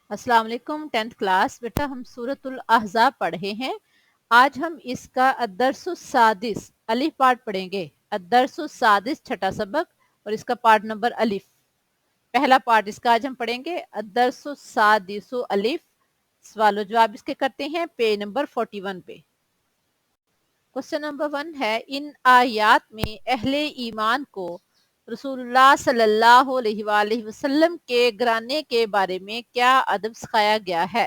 السلام علیکم 10th class بیٹا ہم سورۃ الاحزاب پڑھ رہے ہیں۔ آج ہم اس کا الدرس السادس الف پارٹ پڑھیں گے۔ الدرس السادس چھٹا سبق اور اس کا پارٹ نمبر الف، پہلا پارٹ اس کا آج ہم پڑھیں گے۔ الدرس السادس الف، سوال و جواب اس کے کرتے ہیں پیج نمبر 41 پہ۔ کوسچن نمبر 1 ہے، ان آیات میں اہل ایمان کو رسول اللہ صلی اللہ علیہ وآلہ وسلم کے گھرانے کے بارے میں کیا ادب سکھایا گیا ہے؟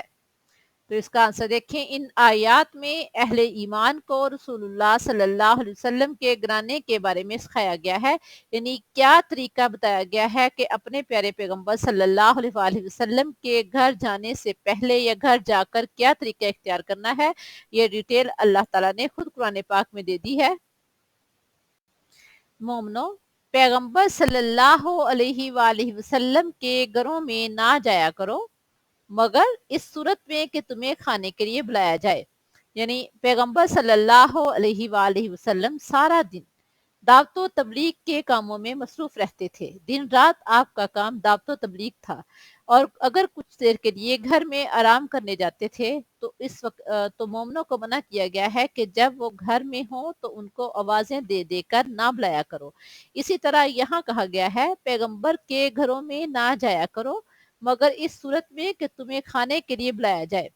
تو اس کا آنسر دیکھیں، ان آیات میں اہل ایمان کو رسول اللہ صلی اللہ علیہ وسلم کے گھرانے کے بارے میں سکھایا گیا ہے، یعنی کیا طریقہ بتایا گیا ہے کہ اپنے پیارے پیغمبر صلی اللہ علیہ وآلہ وسلم کے گھر جانے سے پہلے یا گھر جا کر کیا طریقہ اختیار کرنا ہے۔ یہ ڈیٹیل اللہ تعالیٰ نے خود قرآن پاک میں دے دی ہے۔ مومنو، پیغمبر صلی اللہ علیہ وآلہ وسلم کے گھروں میں نہ جایا کرو مگر اس صورت میں کہ تمہیں کھانے کے لیے بلایا جائے، یعنی پیغمبر صلی اللہ علیہ وآلہ وسلم سارا دن دعوت و تبلیغ کے کاموں میں مصروف رہتے تھے۔ دن رات آپ کا کام دعوت و تبلیغ تھا، اور اگر کچھ دیر کے لیے گھر میں آرام کرنے جاتے تھے تو اس وقت تو مومنوں کو منع کیا گیا ہے کہ جب وہ گھر میں ہوں تو ان کو آوازیں دے دے کر نہ بلایا کرو۔ اسی طرح یہاں کہا گیا ہے، پیغمبر کے گھروں میں نہ جایا کرو مگر اس صورت میں کہ تمہیں کھانے کے لیے بلایا جائے،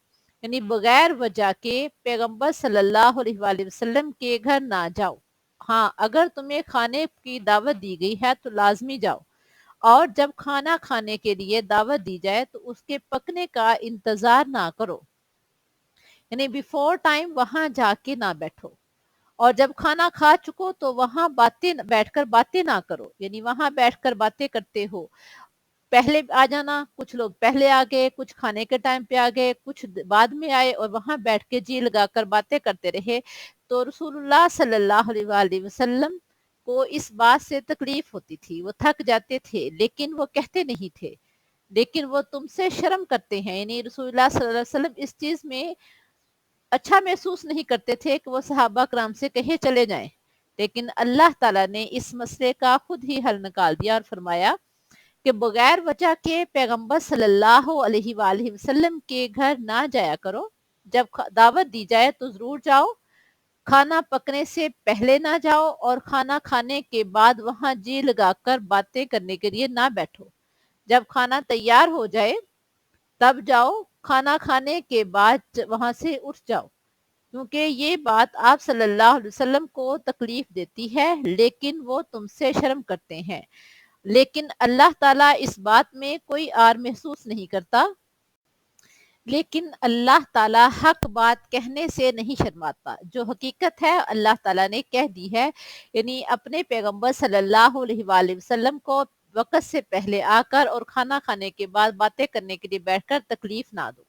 یعنی بغیر وجہ کے پیغمبر صلی اللہ علیہ وآلہ وسلم کے گھر نہ جاؤ۔ ہاں، اگر تمہیں کھانے کی دعوت دی گئی ہے تو لازمی جاؤ، اور جب کھانا کھانے کے لیے دعوت دی جائے تو اس کے پکنے کا انتظار نہ کرو، یعنی بیفور ٹائم وہاں جا کے نہ بیٹھو، اور جب کھانا کھا چکو تو وہاں بیٹھ کر باتیں نہ کرو، یعنی وہاں بیٹھ کر باتیں کرتے ہو، پہلے آ جانا، کچھ لوگ پہلے آ گئے، کچھ کھانے کے ٹائم پہ آ گئے، کچھ بعد میں آئے اور وہاں بیٹھ کے جی لگا کر باتیں کرتے رہے۔ تو رسول اللہ صلی اللہ علیہ وآلہ وسلم کو اس بات سے تکلیف ہوتی تھی، وہ تھک جاتے تھے، لیکن وہ کہتے نہیں تھے، لیکن وہ تم سے شرم کرتے ہیں، یعنی رسول اللہ صلی اللہ علیہ وسلم اس چیز میں اچھا محسوس نہیں کرتے تھے کہ وہ صحابہ کرام سے کہیں چلے جائیں، لیکن اللہ تعالیٰ نے اس مسئلے کا خود ہی حل نکال دیا اور فرمایا کہ بغیر وجہ کے پیغمبر صلی اللہ علیہ وآلہ وسلم کے گھر نہ جایا کرو، جب دعوت دی جائے تو ضرور جاؤ، کھانا پکنے سے پہلے نہ جاؤ، اور کھانا کھانے کے بعد وہاں جی لگا کر باتیں کرنے کے لیے نہ بیٹھو، جب کھانا تیار ہو جائے تب جاؤ، کھانا کھانے کے بعد وہاں سے اٹھ جاؤ، کیونکہ یہ بات آپ صلی اللہ علیہ وسلم کو تکلیف دیتی ہے لیکن وہ تم سے شرم کرتے ہیں، لیکن اللہ تعالیٰ اس بات میں کوئی آر محسوس نہیں کرتا، لیکن اللہ تعالیٰ حق بات کہنے سے نہیں شرماتا، جو حقیقت ہے اللہ تعالیٰ نے کہہ دی ہے، یعنی اپنے پیغمبر صلی اللہ علیہ وآلہ وسلم کو وقت سے پہلے آ کر اور کھانا کھانے کے بعد باتیں کرنے کے لیے بیٹھ کر تکلیف نہ دو،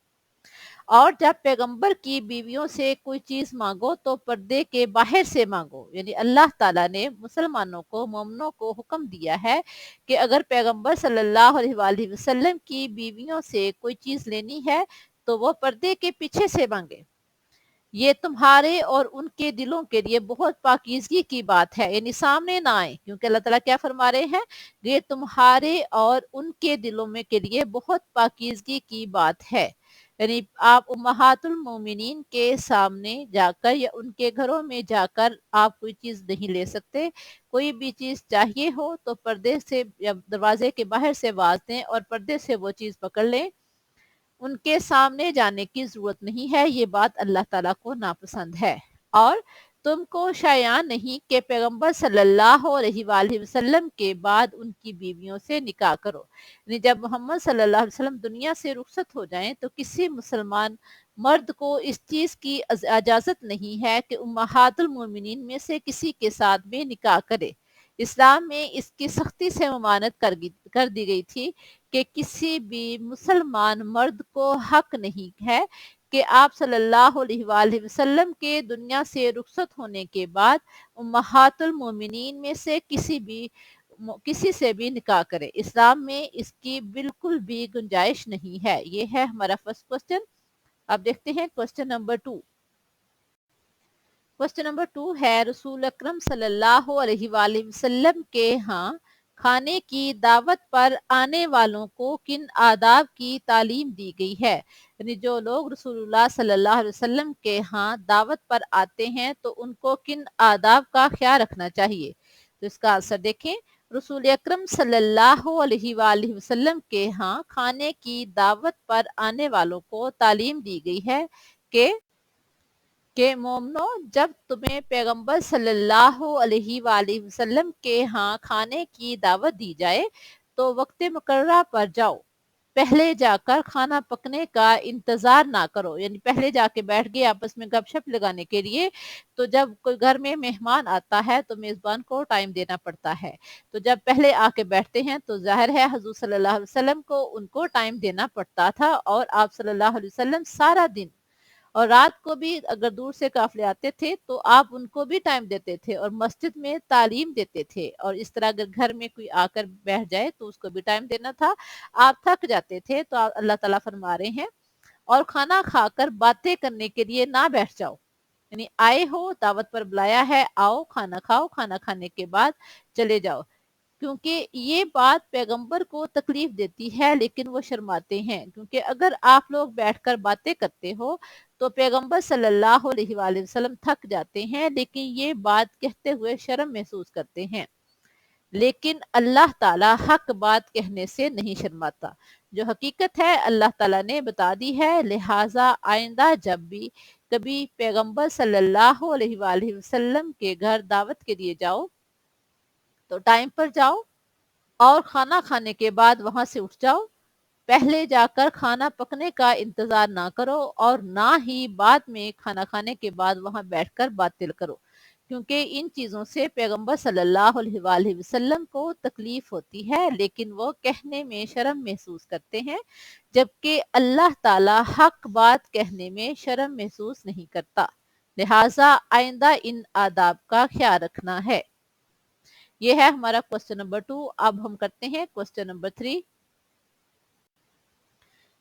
اور جب پیغمبر کی بیویوں سے کوئی چیز مانگو تو پردے کے باہر سے مانگو، یعنی اللہ تعالیٰ نے مسلمانوں کو، مومنوں کو حکم دیا ہے کہ اگر پیغمبر صلی اللہ علیہ وآلہ وسلم کی بیویوں سے کوئی چیز لینی ہے تو وہ پردے کے پیچھے سے مانگے، یہ تمہارے اور ان کے دلوں کے لیے بہت پاکیزگی کی بات ہے، یعنی سامنے نہ آئے، کیونکہ اللہ تعالیٰ کیا فرما رہے ہیں، یہ تمہارے اور ان کے دلوں میں کے لیے بہت پاکیزگی کی بات ہے، یعنی آپ امہات المومنین کے سامنے جا کر یا ان کے گھروں میں جا کر آپ کوئی چیز نہیں لے سکتے، کوئی بھی چیز چاہیے ہو تو پردے سے یا دروازے کے باہر سے آواز دیں اور پردے سے وہ چیز پکڑ لیں، ان کے سامنے جانے کی ضرورت نہیں ہے، یہ بات اللہ تعالیٰ کو ناپسند ہے۔ اور تم کو شایع نہیں کہ پیغمبر صلی اللہ علیہ وآلہ وسلم کے بعد ان کی بیویوں سے نکاح کرو، یعنی جب محمد صلی اللہ علیہ وسلم دنیا سے رخصت ہو جائیں تو کسی مسلمان مرد کو اس چیز کی اجازت نہیں ہے کہ امہات المومنین میں سے کسی کے ساتھ بھی نکاح کرے، اسلام میں اس کی سختی سے ممانعت کر دی گئی تھی کہ کسی بھی مسلمان مرد کو حق نہیں ہے کہ آپ صلی اللہ علیہ وآلہ وسلم کے دنیا سے رخصت ہونے کے بعد امہات المومنین میں سے کسی سے بھی نکاح کرے، اسلام میں اس کی بالکل بھی گنجائش نہیں ہے۔ یہ ہے ہمارا فرسٹ کوسچن۔ اب دیکھتے ہیں کوسچن نمبر 2۔ کوسچن نمبر 2 ہے، رسول اکرم صلی اللہ علیہ وآلہ وسلم کے ہاں کھانے کی دعوت پر آنے والوں کو کن آداب کی تعلیم دی گئی ہے؟ یعنی جو لوگ رسول اللہ صلی اللہ علیہ وسلم کے ہاں دعوت پر آتے ہیں تو ان کو کن آداب کا خیال رکھنا چاہیے؟ تو اس کا آنسر دیکھیں، رسول اکرم صلی اللہ علیہ وآلہ وسلم کے ہاں کھانے کی دعوت پر آنے والوں کو تعلیم دی گئی ہے کہ مومنو، جب تمہیں پیغمبر صلی اللہ علیہ وآلہ وسلم کے ہاں کھانے کی دعوت دی جائے تو وقت مقررہ پر جاؤ، پہلے جا کر کھانا پکنے کا انتظار نہ کرو۔ یعنی پہلے جا کے بیٹھ گئے آپس میں گپ شپ لگانے کے لیے، تو جب کوئی گھر میں مہمان آتا ہے تو میزبان کو ٹائم دینا پڑتا ہے، تو جب پہلے آ کے بیٹھتے ہیں تو ظاہر ہے حضور صلی اللہ علیہ وسلم کو ان کو ٹائم دینا پڑتا تھا، اور آپ صلی اللہ علیہ وسلم سارا دن اور رات کو بھی اگر دور سے قافلے آتے تھے تو آپ ان کو بھی ٹائم دیتے تھے اور مسجد میں تعلیم دیتے تھے، اور اس طرح اگر گھر میں کوئی آ کر بیٹھ جائے تو اس کو بھی ٹائم دینا تھا۔ آپ تھک جاتے تھے تو اللہ تعالیٰ فرما رہے ہیں اور کھانا کھا کر باتیں کرنے کے لیے نہ بیٹھ جاؤ، یعنی آئے ہو دعوت پر بلایا ہے، آؤ کھانا کھاؤ، کھانا کھانے کے بعد چلے جاؤ، کیونکہ یہ بات پیغمبر کو تکلیف دیتی ہے لیکن وہ شرماتے ہیں، کیونکہ اگر آپ لوگ بیٹھ کر باتیں کرتے ہو تو پیغمبر صلی اللہ علیہ وآلہ وسلم تھک جاتے ہیں لیکن یہ بات کہتے ہوئے شرم محسوس کرتے ہیں، لیکن اللہ تعالیٰ حق بات کہنے سے نہیں شرماتا۔ جو حقیقت ہے اللہ تعالیٰ نے بتا دی ہے، لہٰذا آئندہ جب بھی کبھی پیغمبر صلی اللہ علیہ وآلہ وسلم کے گھر دعوت کے لیے جاؤ تو ٹائم پر جاؤ اور کھانا کھانے کے بعد وہاں سے اٹھ جاؤ، پہلے جا کر کھانا پکنے کا انتظار نہ کرو اور نہ ہی بعد میں کھانا کھانے کے بعد وہاں بیٹھ کر باتیں کرو، کیونکہ ان چیزوں سے پیغمبر صلی اللہ علیہ وآلہ وسلم کو تکلیف ہوتی ہے لیکن وہ کہنے میں شرم محسوس کرتے ہیں، جبکہ اللہ تعالی حق بات کہنے میں شرم محسوس نہیں کرتا، لہٰذا آئندہ ان آداب کا خیال رکھنا ہے۔ یہ ہے ہمارا کوسچن نمبر 2۔ اب ہم کرتے ہیں کوسچن نمبر 3۔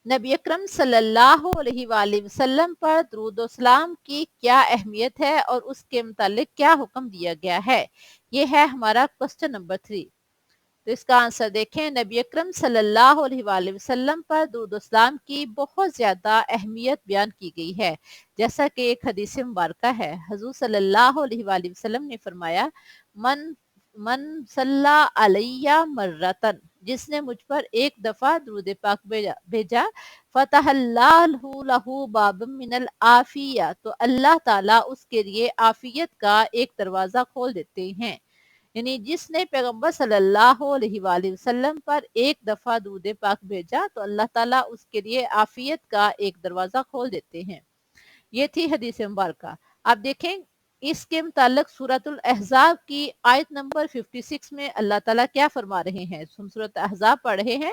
نبی اکرم صلی اللہ علیہ وآلہ وسلم پر درود و سلام کی کیا اہمیت ہے اور اس کے متعلق کیا حکم دیا گیا ہے؟ یہ ہے ہمارا کوسچن نمبر 3۔ تو اس کا آنسر دیکھیں، نبی اکرم صلی اللہ علیہ وآلہ وسلم پر درود و سلام کی بہت زیادہ اہمیت بیان کی گئی ہے، جیسا کہ ایک حدیث مبارکہ ہے، حضور صلی اللہ علیہ وآلہ وسلم نے فرمایا، من صلی علیہ مرتن، جس نے مجھ پر ایک دفعہ درود پاک بھیجا، فتح اللہ لہ باب من العافیہ، تو اللہ تعالیٰ اس کے لیے عافیت کا ایک دروازہ کھول دیتے ہیں۔ یعنی جس نے پیغمبر صلی اللہ علیہ وآلہ وسلم پر ایک دفعہ درود پاک بھیجا تو اللہ تعالیٰ اس کے لیے عافیت کا ایک دروازہ کھول دیتے ہیں۔ یہ تھی حدیث مبارکہ۔ آپ دیکھیں اس کے متعلق سورۃ الاحزاب کی آیت نمبر 56 میں اللہ تعالیٰ کیا فرما رہے ہیں؟ ہم سورۃ احزاب پڑھ رہے ہیں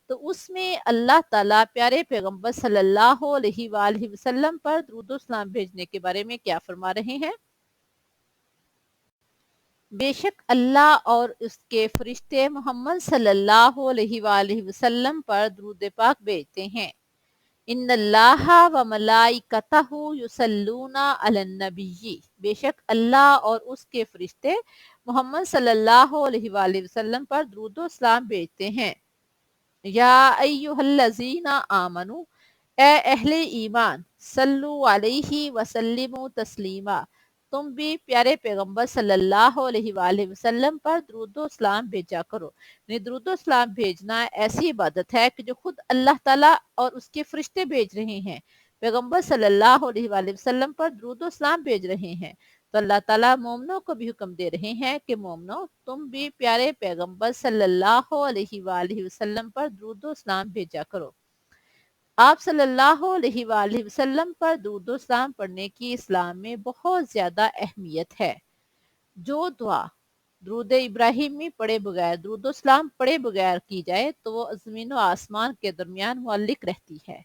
تو اس میں اللہ تعالیٰ پیارے پیغمبر صلی اللہ علیہ وآلہ وسلم پر درود و سلام بھیجنے کے بارے میں کیا فرما رہے ہیں؟ بے شک اللہ اور اس کے فرشتے محمد صلی اللہ علیہ وآلہ وسلم پر درود پاک بھیجتے ہیں۔ ان اللہ و ملائکتہ یصلون علی النبی، بے شک اللہ اور اس کے فرشتے محمد صلی اللہ علیہ وآلہ وسلم پر درود و سلام بھیجتے ہیں۔ یا ایھا الذین آمنو، اے اہل ایمان، صلو علیہ وسلموا تسلیما، تم بھی پیارے پیغمبر صلی اللہ علیہ وآلہ وسلم پر درود و سلام بھیجا کرو۔ یعنی درود و سلام بھیجنا ایسی عبادت ہے کہ جو خود اللہ تعالیٰ اور اس کے فرشتے بھیج رہے ہیں، پیغمبر صلی اللہ علیہ وآلہ وسلم پر درود و سلام بھیج رہے ہیں، تو اللہ تعالیٰ مومنوں کو بھی حکم دے رہے ہیں کہ مومنوں، تم بھی پیارے پیغمبر صلی اللہ علیہ وآلہ وسلم پر درود و سلام بھیجا کرو۔ آپ صلی اللہ علیہ وآلہ وسلم پر درود و سلام پڑھنے کی اسلام میں بہت زیادہ اہمیت ہے۔ جو دعا درود ابراہیمی پڑھے بغیر، درود و سلام پڑھے بغیر کی جائے تو وہ زمین و آسمان کے درمیان معلق رہتی ہے،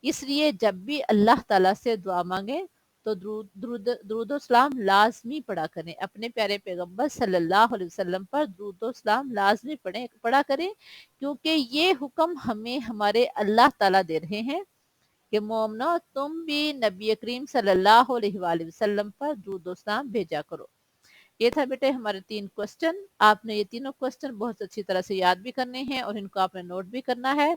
اس لیے جب بھی اللہ تعالیٰ سے دعا مانگیں تو درود و سلام لازمی پڑھا کریں، اپنے پیارے پیغمبر صلی اللہ علیہ وسلم پر درود و سلام لازمی پڑھا کریں، کیونکہ یہ حکم ہمیں ہمارے اللہ تعالیٰ دے رہے ہیں کہ مومنو، تم بھی نبی کریم صلی اللہ علیہ وآلہ وسلم پر درود و سلام بھیجا کرو۔ یہ تھا بیٹے ہمارے 3 کوسچن. آپ نے یہ تینوں کوسچن بہت اچھی طرح سے یاد بھی کرنے ہیں اور ان کو آپ نے نوٹ بھی کرنا ہے.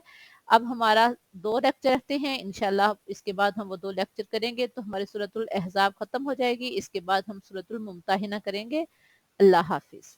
اب ہمارا 2 لیکچر رہتے ہیں انشاءاللہ. اس کے بعد ہم وہ 2 لیکچر کریں گے تو ہماری سورۃ الاحزاب ختم ہو جائے گی. اس کے بعد ہم سورۃ الممتحنہ کریں گے. اللہ حافظ.